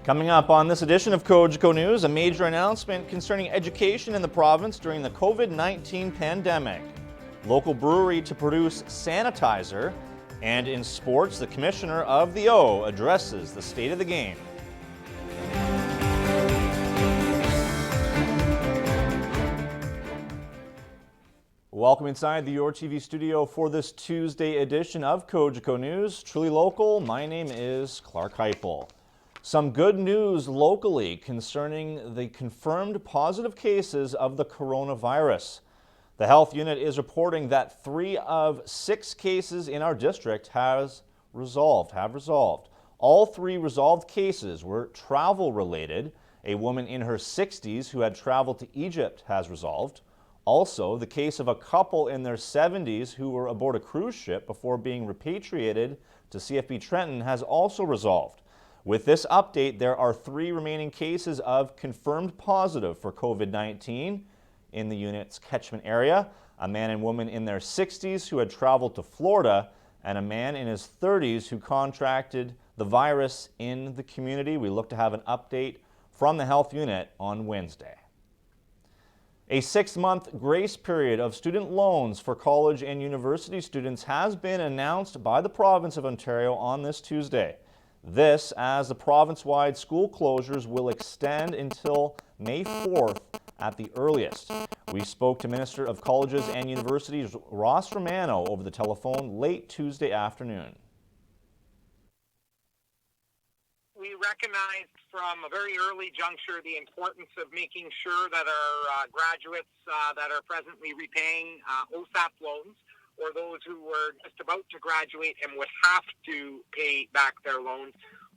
Coming up on this edition of Cogeco News, a major announcement concerning education in the province during the COVID-19 pandemic. Local brewery to produce sanitizer. And in sports, the commissioner of the O addresses the state of the game. Welcome inside the Your TV studio for this Tuesday edition of Cogeco News. Truly local, my name is Clark Heipel. Some good news locally concerning the confirmed positive cases of the coronavirus. The health unit is reporting that 3 of 6 cases in our district have resolved. All 3 resolved cases were travel related. A woman in her 60s who had traveled to Egypt has resolved. Also, the case of a couple in their 70s who were aboard a cruise ship before being repatriated to CFB Trenton has also resolved. With this update, there are 3 remaining cases of confirmed positive for COVID-19 in the unit's catchment area. A man and woman in their 60s who had traveled to Florida, and a man in his 30s who contracted the virus in the community. We look to have an update from the health unit on Wednesday. A 6-month grace period of student loans for college and university students has been announced by the province of Ontario on this Tuesday. This as the province-wide school closures will extend until May 4th at the earliest. We spoke to Minister of Colleges and Universities Ross Romano over the telephone late Tuesday afternoon. We recognized from a very early juncture the importance of making sure that our graduates that are presently repaying OSAP loans, or those who were just about to graduate and would have to pay back their loans,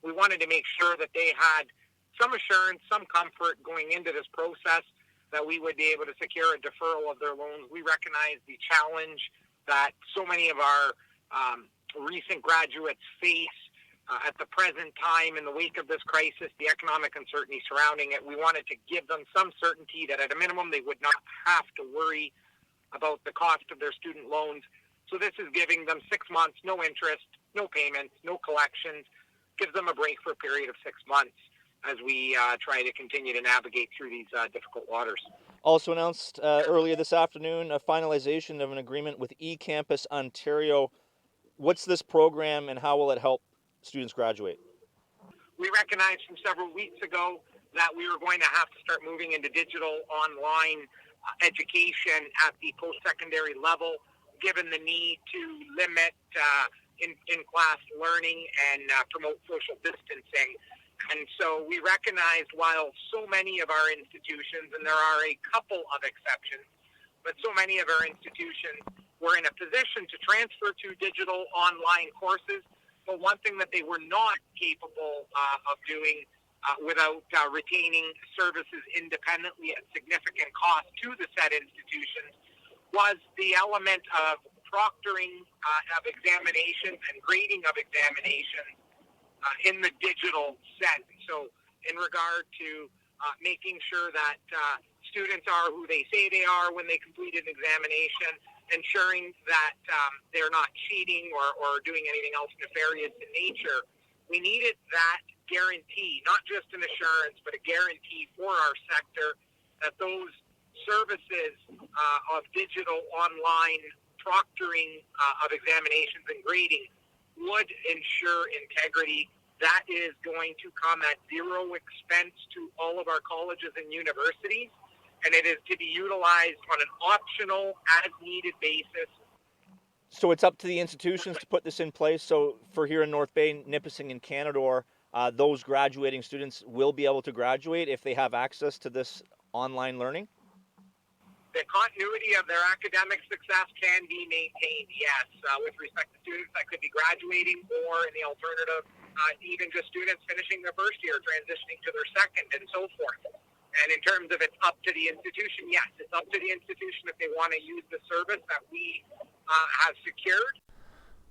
we wanted to make sure that they had some assurance, some comfort going into this process that we would be able to secure a deferral of their loans. We recognize the challenge that so many of our recent graduates face at the present time in the wake of this crisis, the economic uncertainty surrounding it. We wanted to give them some certainty that at a minimum they would not have to worry about the cost of their student loans. So this is giving them 6 months, no interest, no payments, no collections, gives them a break for a period of 6 months as we try to continue to navigate through these difficult waters. Also announced earlier this afternoon a finalization of an agreement with eCampus Ontario. What's this program and how will it help students graduate? We recognized from several weeks ago that we were going to have to start moving into digital online education at the post-secondary level, given the need to limit in-class learning and promote social distancing. And so we recognized while so many of our institutions, and there are a couple of exceptions, but so many of our institutions were in a position to transfer to digital online courses, but one thing that they were not capable of doing without retaining services independently at significant cost to the said institutions was the element of proctoring of examinations and grading of examinations in the digital sense. So in regard to making sure that students are who they say they are when they complete an examination, ensuring that they're not cheating or doing anything else nefarious in nature, we needed that guarantee, not just an assurance, but a guarantee for our sector that those services of digital online proctoring of examinations and grading would ensure integrity. That is going to come at zero expense to all of our colleges and universities, and it is to be utilized on an optional, as-needed basis. So it's up to the institutions to put this in place. So for here in North Bay, Nipissing, and Canadore, those graduating students will be able to graduate if they have access to this online learning? The continuity of their academic success can be maintained, yes, with respect to students that could be graduating, or in the alternative, even just students finishing their first year, transitioning to their second, and so forth. And in terms of it's up to the institution, yes, it's up to the institution if they want to use the service that we have secured.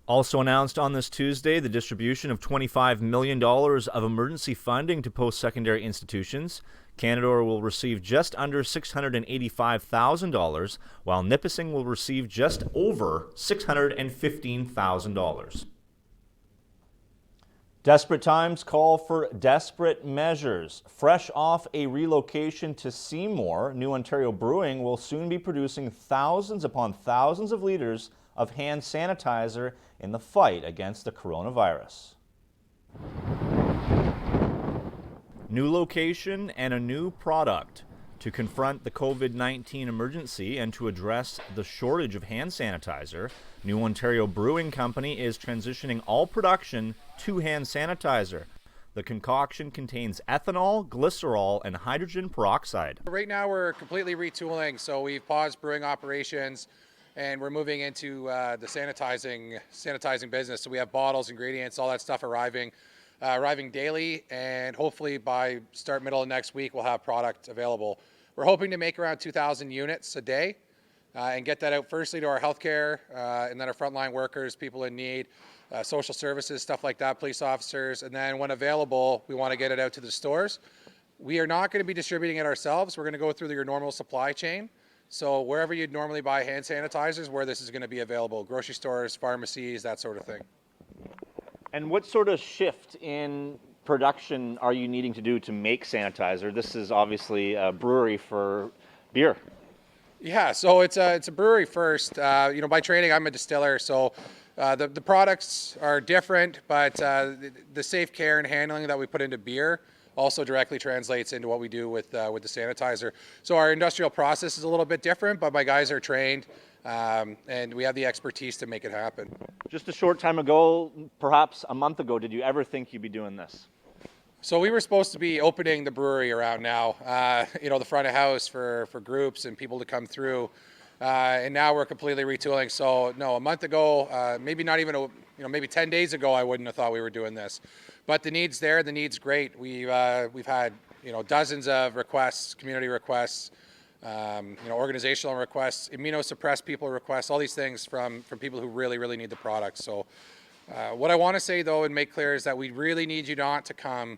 Also announced on this Tuesday, the distribution of $25 million of emergency funding to post-secondary institutions. Canadore will receive just under $685,000, while Nipissing will receive just over $615,000. Desperate times call for desperate measures. Fresh off a relocation to Seymour, New Ontario Brewing will soon be producing thousands upon thousands of liters of hand sanitizer in the fight against the coronavirus. New location and a new product. To confront the COVID-19 emergency and to address the shortage of hand sanitizer, New Ontario Brewing Company is transitioning all production to hand sanitizer. The concoction contains ethanol, glycerol, and hydrogen peroxide. Right now we're completely retooling, so we've paused brewing operations and we're moving into the sanitizing business. So we have bottles, ingredients, all that stuff arriving daily, and hopefully by middle of next week we'll have product available. We're hoping to make around 2,000 units a day and get that out firstly to our healthcare and then our frontline workers, people in need, social services, stuff like that, police officers, and then when available, we want to get it out to the stores. We are not going to be distributing it ourselves. We're going to go through your normal supply chain. So wherever you'd normally buy hand sanitizers, where this is going to be available, grocery stores, pharmacies, that sort of thing. And what sort of shift in production are you needing to do to make sanitizer? This is obviously a brewery for beer. Yeah, so it's a brewery first. By training, I'm a distiller, so the products are different, but the safe care and handling that we put into beer also directly translates into what we do with the sanitizer. So our industrial process is a little bit different, but my guys are trained. And we have the expertise to make it happen. Just a short time ago, perhaps a month ago, did you ever think you'd be doing this? So we were supposed to be opening the brewery around now, the front of house for groups and people to come through. And now we're completely retooling. So no, a month ago, maybe not even, maybe 10 days ago, I wouldn't have thought we were doing this. But the need's there, the need's great. We've had, dozens of requests, community requests, organizational requests, immunosuppressed people requests, all these things from people who really, really need the product. So what I want to say, though, and make clear is that we really need you not to come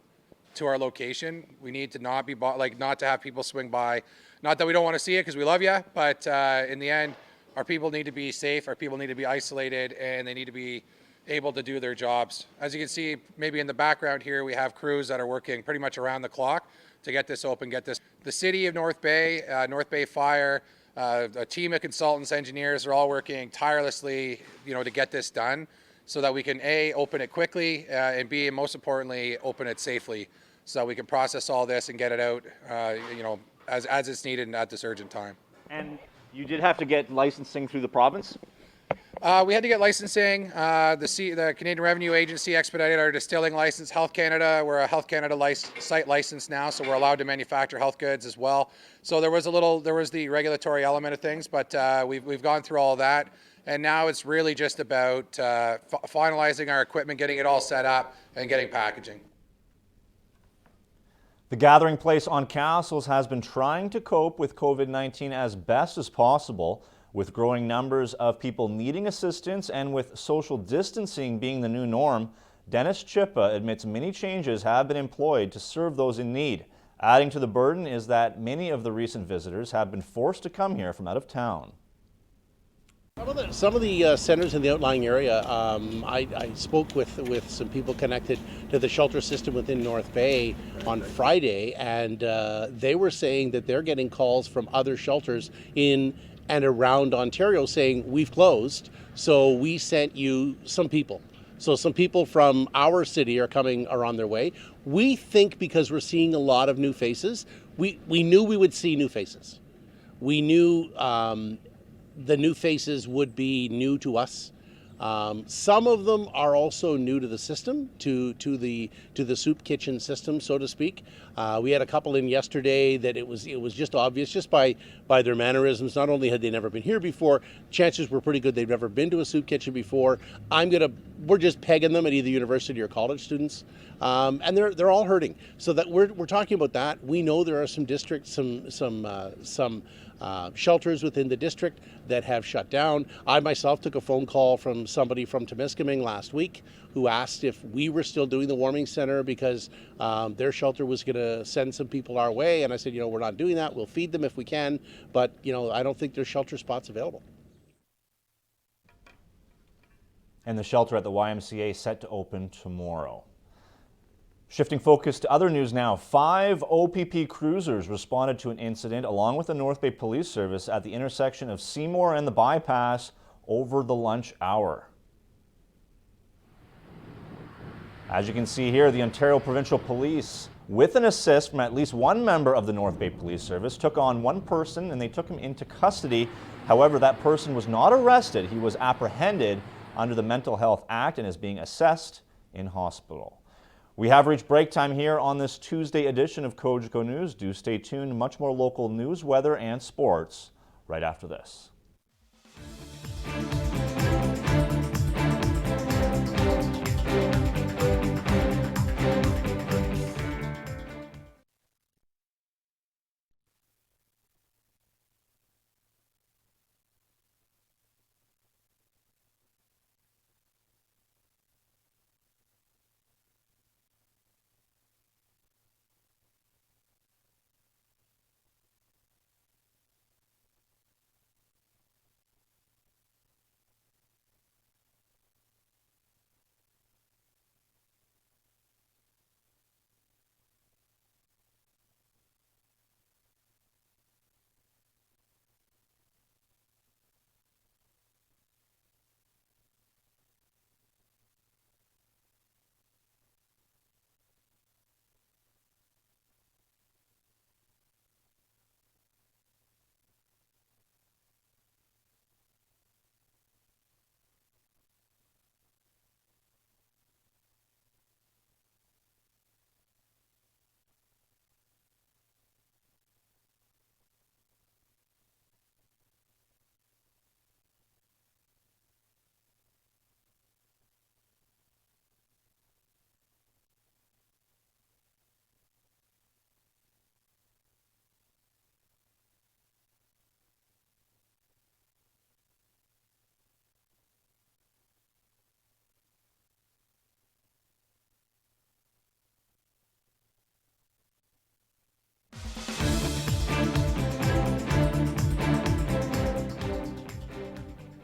to our location. We need to not be not to have people swing by. Not that we don't want to see it because we love you, but in the end, our people need to be safe, our people need to be isolated, and they need to be able to do their jobs. As you can see, maybe in the background here, we have crews that are working pretty much around the clock to get this open, The city of North Bay Fire, a team of consultants, engineers are all working tirelessly, to get this done so that we can A, open it quickly, and B, and most importantly, open it safely so that we can process all this and get it out, as it's needed and at this urgent time. And you did have to get licensing through the province? We had to get licensing. The Canadian Revenue Agency expedited our distilling license. Health Canada, we're a Health Canada site license now, so we're allowed to manufacture health goods as well. So there was the regulatory element of things, but we've gone through all of that, and now it's really just about finalizing our equipment, getting it all set up, and getting packaging. The Gathering Place on Castles has been trying to cope with COVID-19 as best as possible. With growing numbers of people needing assistance and with social distancing being the new norm, Dennis Chippa admits many changes have been employed to serve those in need. Adding to the burden is that many of the recent visitors have been forced to come here from out of town. Some of the centers in the outlying area, I spoke with some people connected to the shelter system within North Bay on Friday, and they were saying that they're getting calls from other shelters in and around Ontario saying, we've closed, so we sent you some people. So some people from our city are on their way. We think because we're seeing a lot of new faces, we knew we would see new faces. We knew the new faces would be new to us. Some of them are also new to the system, to the soup kitchen system, so to speak. We had a couple in yesterday that it was just obvious, just by their mannerisms. Not only had they never been here before, chances were pretty good they've never been to a soup kitchen before. We're just pegging them at either university or college students, and they're all hurting. So that we're talking about that. We know there are some districts, some shelters within the district that have shut down. I myself took a phone call from somebody from Temiskaming last week who asked if we were still doing the warming center because their shelter was going to send some people our way. And I said, we're not doing that. We'll feed them if we can. But, I don't think there's shelter spots available. And the shelter at the YMCA set to open tomorrow. Shifting focus to other news now, 5 OPP cruisers responded to an incident along with the North Bay Police Service at the intersection of Seymour and the bypass over the lunch hour. As you can see here, the Ontario Provincial Police, with an assist from at least one member of the North Bay Police Service, took on one person and they took him into custody. However, that person was not arrested. He was apprehended under the Mental Health Act and is being assessed in hospital. We have reached break time here on this Tuesday edition of Cogeco News. Do stay tuned. Much more local news, weather, and sports right after this.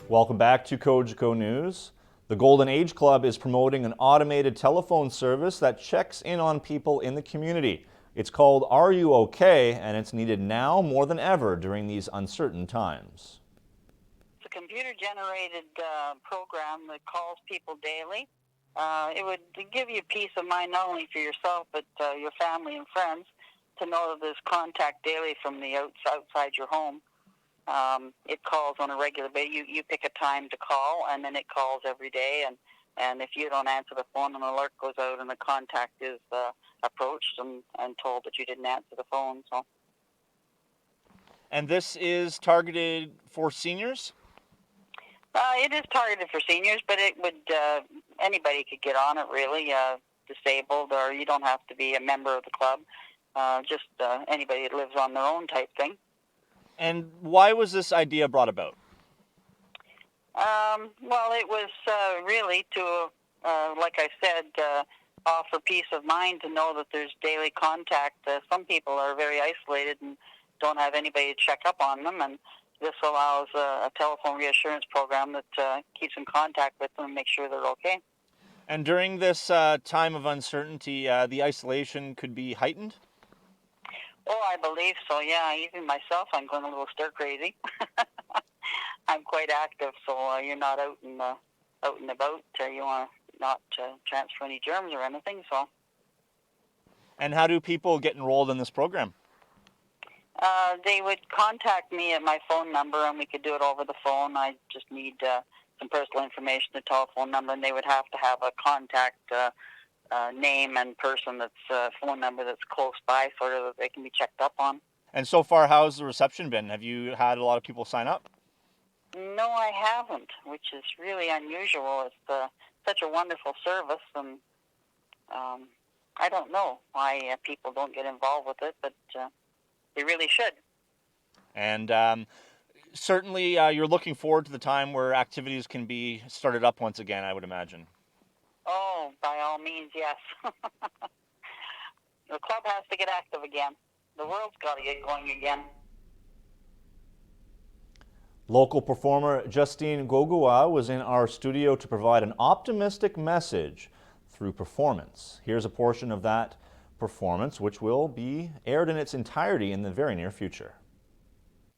Welcome back to Cogeco News. The Golden Age Club is promoting an automated telephone service that checks in on people in the community. It's called Are You OK? And it's needed now more than ever during these uncertain times. It's a computer-generated program that calls people daily. It would give you peace of mind not only for yourself but your family and friends to know that there's contact daily from the outside your home. It calls on a regular basis. You pick a time to call, and then it calls every day. And if you don't answer the phone, an alert goes out, and the contact is approached and told that you didn't answer the phone. So. And this is targeted for seniors? It is targeted for seniors, but it would anybody could get on it, really. Disabled, or you don't have to be a member of the club. Just anybody that lives on their own type thing. And why was this idea brought about? Well, it was really to, like I said, offer peace of mind to know that there's daily contact. Some people are very isolated and don't have anybody to check up on them, and this allows a telephone reassurance program that keeps in contact with them and makes sure they're okay. And during this time of uncertainty, the isolation could be heightened? Oh, I believe so, yeah. Even myself, I'm going a little stir-crazy. I'm quite active, so you're not out and about. You want to not transfer any germs or anything, so. And how do people get enrolled in this program? They would contact me at my phone number, and we could do it over the phone. I just need some personal information, the telephone number, and they would have to have a contact name and person that's phone number that's close by, so that they can be checked up on. And so far, how's the reception been? Have you had a lot of people sign up? No, I haven't, which is really unusual. It's such a wonderful service, and I don't know why people don't get involved with it, but they really should. And certainly you're looking forward to the time where activities can be started up once again, I would imagine. Oh, by all means, yes. The club has to get active again. The world's got to get going again. Local performer Justine Gou was in our studio to provide an optimistic message through performance. Here's a portion of that performance, which will be aired in its entirety in the very near future.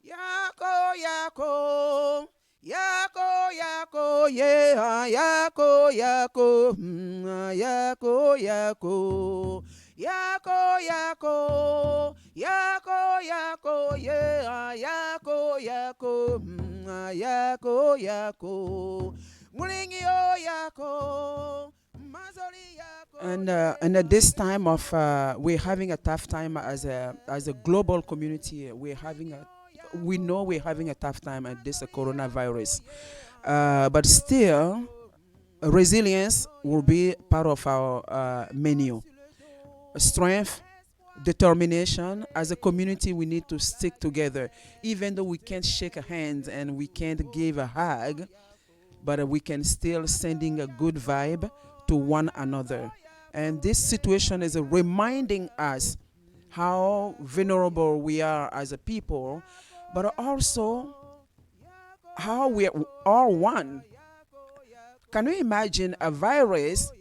Yako, yako, yako, yako, yeah, yako, yako, yako, yako, yako, yako, yako, yako, yeah, yako, yako, yako, yako, mulingi o yako. And at this time of we're having a tough time as a global community. We know we're having a tough time at this coronavirus, but still, resilience will be part of our menu. Strength, determination. As a community, we need to stick together, even though we can't shake hands and we can't give a hug, but we can still sending a good vibe to one another. And this situation is reminding us how vulnerable we are as a people, but also how we are all one. Can you imagine a virus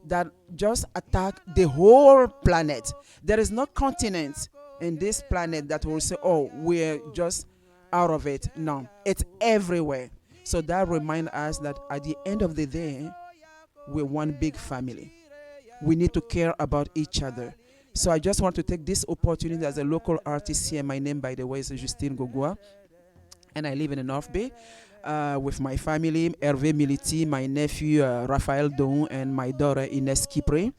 that just attacked the whole planet? There is no continent in this planet that will say, oh, we're just out of it. No, it's everywhere. So that reminds us that at the end of the day, we're one big family. We need to care about each other. So I just want to take this opportunity as a local artist here. My name, by the way, is Justine Gou, and I live in the North Bay with my family, Hervé Militi, my nephew, Raphaël Don, and my daughter, Ines Kipre.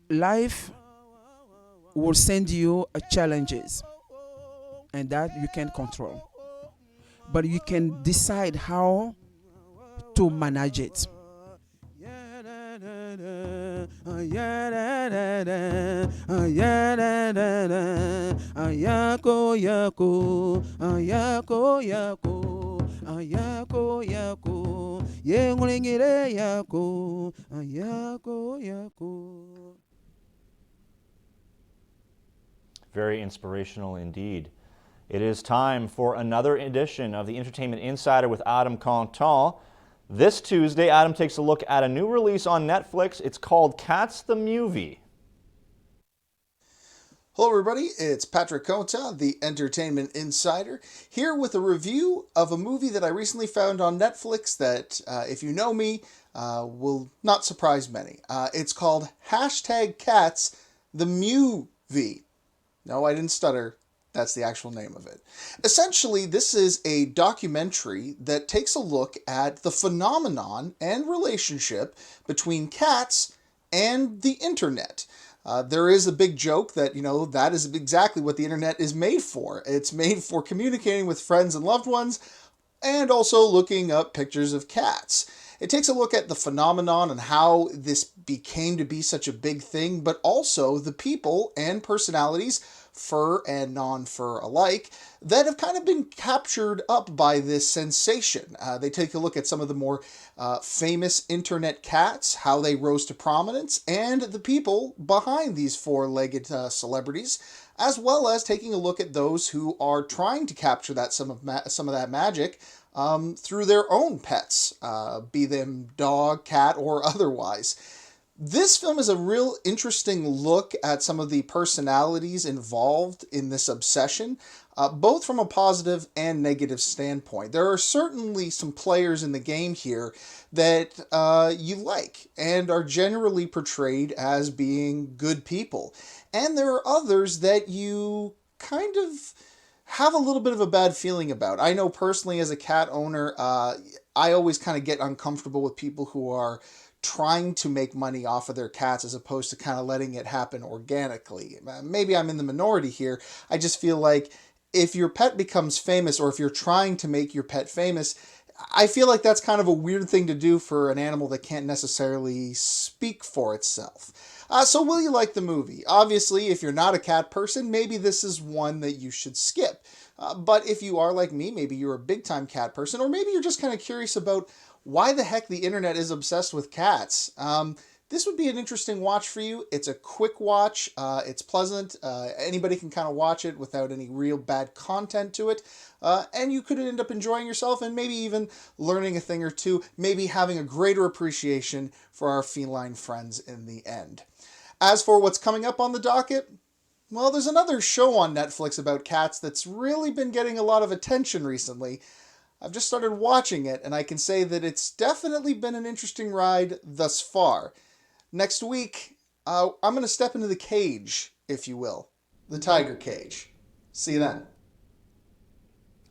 Life will send you challenges, and that you can control. But you can decide how to manage it. Very inspirational indeed. It is time for another edition of the Entertainment Insider with Adam Contant. This Tuesday, Adam takes a look at a new release on Netflix. It's called Cats the Movie. Hello everybody, it's Patrick Contant, the Entertainment Insider, here with a review of a movie that I recently found on Netflix that, if you know me, will not surprise many. It's called #Cats the Movie. No, I didn't stutter. That's the actual name of it. Essentially, this is a documentary that takes a look at the phenomenon and relationship between cats and the internet. There is a big joke that, that is exactly what the internet is made for. It's made for communicating with friends and loved ones and also looking up pictures of cats. It takes a look at the phenomenon and how this became to be such a big thing, but also the people and personalities, fur and non-fur alike, that have kind of been captured up by this sensation. They take a look at some of the more famous internet cats, how they rose to prominence, and the people behind these four-legged celebrities, as well as taking a look at those who are trying to capture that some of that magic through their own pets, be them dog, cat, or otherwise. This film is a real interesting look at some of the personalities involved in this obsession, both from a positive and negative standpoint. There are certainly some players in the game here that you like and are generally portrayed as being good people. And there are others that you kind of have a little bit of a bad feeling about. I know personally as a cat owner, I always kind of get uncomfortable with people who are trying to make money off of their cats as opposed to kind of letting it happen organically. Maybe I'm in the minority here. I just feel like if your pet becomes famous or if you're trying to make your pet famous, I feel like that's kind of a weird thing to do for an animal that can't necessarily speak for itself. So will you like the movie? Obviously, if you're not a cat person, maybe this is one that you should skip. But if you are like me, maybe you're a big-time cat person, or maybe you're just kind of curious about why the heck the internet is obsessed with cats. this would be an interesting watch for you. It's a quick watch. It's pleasant. Anybody can kind of watch it without any real bad content to it. And you could end up enjoying yourself and maybe even learning a thing or two, maybe having a greater appreciation for our feline friends in the end. As for what's coming up on the docket, well, there's another show on Netflix about cats that's really been getting a lot of attention recently. I've just started watching it, and I can say that it's definitely been an interesting ride thus far. Next week, I'm going to step into the cage, if you will. The tiger cage. See you then.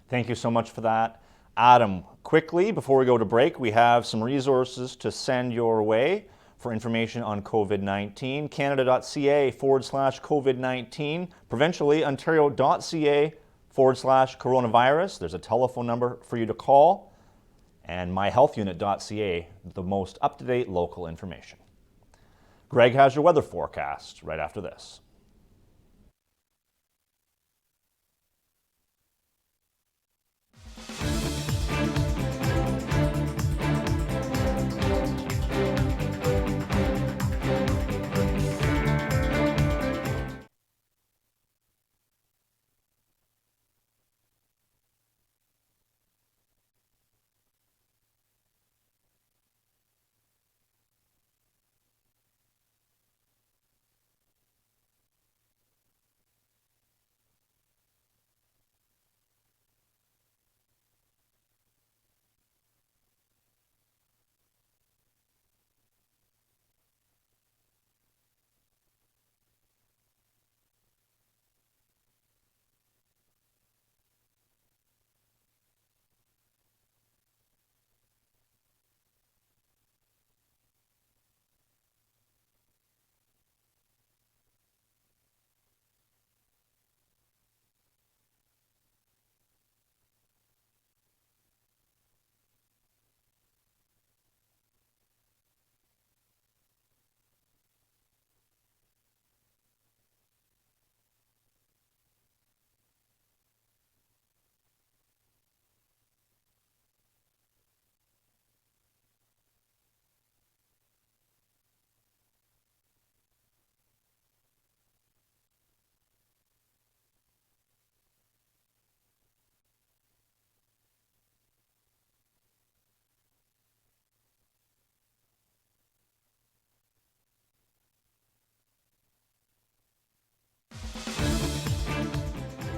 Thank you so much for that. Adam, quickly, before we go to break, we have some resources to send your way for information on COVID-19. Canada.ca/COVID-19. Provincially, Ontario.ca/coronavirus. There's a telephone number for you to call. And myhealthunit.ca, the most up-to-date local information. Greg has your weather forecast right after this.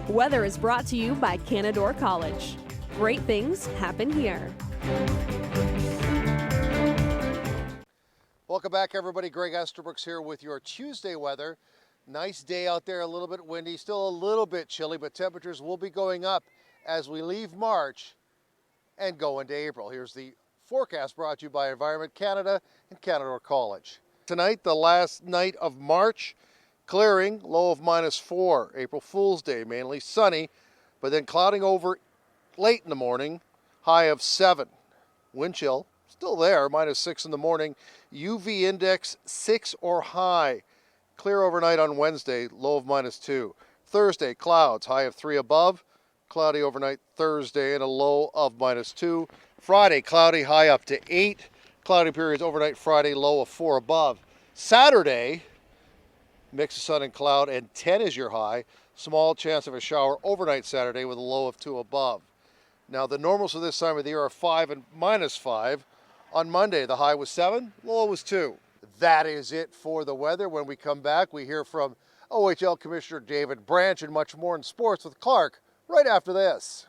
Weather is brought to you by Canadore College. Great things happen here. Welcome back, everybody. Greg Esterbrooks here with your Tuesday weather. Nice day out there, a little bit windy, still a little bit chilly, but temperatures will be going up as we leave March and go into April. Here's the forecast brought to you by Environment Canada and Canadore College. Tonight, the last night of March, clearing, low of -4. April Fool's Day, mainly sunny, but then clouding over late in the morning, high of 7. Wind chill, still there, -6 in the morning. UV index 6 or high. Clear overnight on Wednesday, low of -2. Thursday, clouds, high of 3 above. Cloudy overnight Thursday and a low of -2. Friday, cloudy, high up to 8. Cloudy periods overnight Friday, low of 4 above. Saturday, mix of sun and cloud, and 10 is your high. Small chance of a shower overnight Saturday with a low of 2 above. Now, the normals for this time of the year are 5 and -5. On Monday, the high was 7, low was 2. That is it for the weather. When we come back, we hear from OHL Commissioner David Branch and much more in sports with Clark right after this.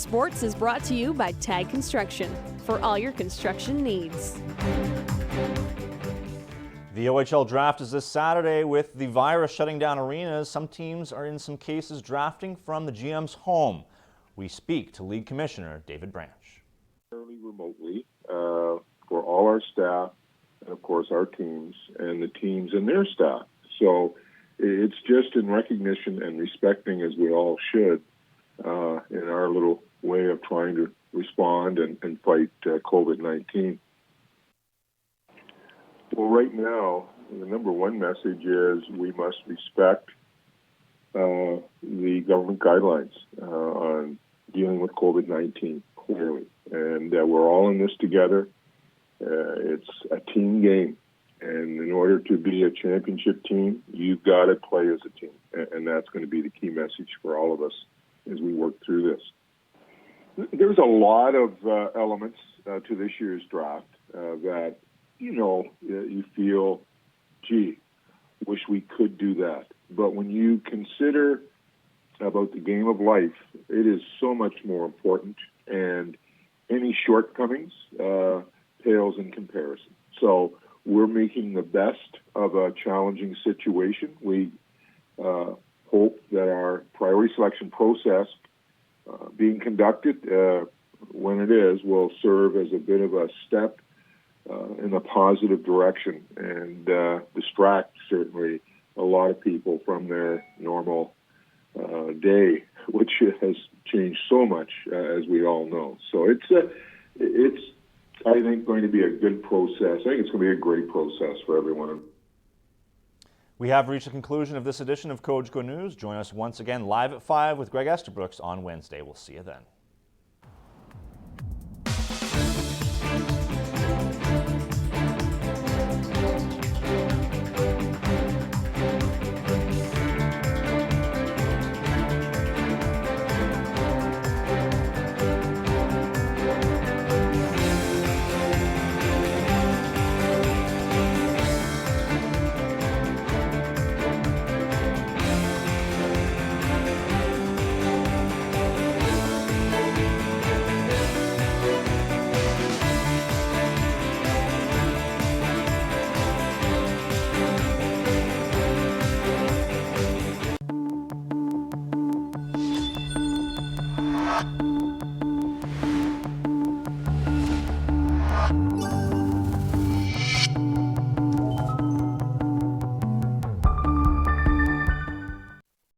Sports is brought to you by Tag Construction for all your construction needs. The OHL Draft is this Saturday. With the virus shutting down arenas, some teams are in some cases drafting from the GM's home. We speak to League Commissioner David Branch. Fairly remotely for all our staff and, of course, our teams and the teams and their staff. So it's just in recognition and respecting, as we all should, in our little way of trying to respond and fight COVID-19. Well, right now, the number one message is we must respect the government guidelines on dealing with COVID-19, clearly. And we're all in this together. It's a team game. And in order to be a championship team, you've got to play as a team. And that's going to be the key message for all of us as we work through this. There's a lot of elements to this year's draft that, you feel, gee, wish we could do that. But when you consider about the game of life, it is so much more important, and any shortcomings pales in comparison. So we're making the best of a challenging situation. We hope that our priority selection process being conducted when it is will serve as a bit of a step in a positive direction and distract certainly a lot of people from their normal day, which has changed so much, as we all know. So it's I think going to be a good process. I think it's going to be a great process for everyone. We have reached the conclusion of this edition of Cogeco News. Join us once again live at 5 with Greg Esterbrooks on Wednesday. We'll see you then.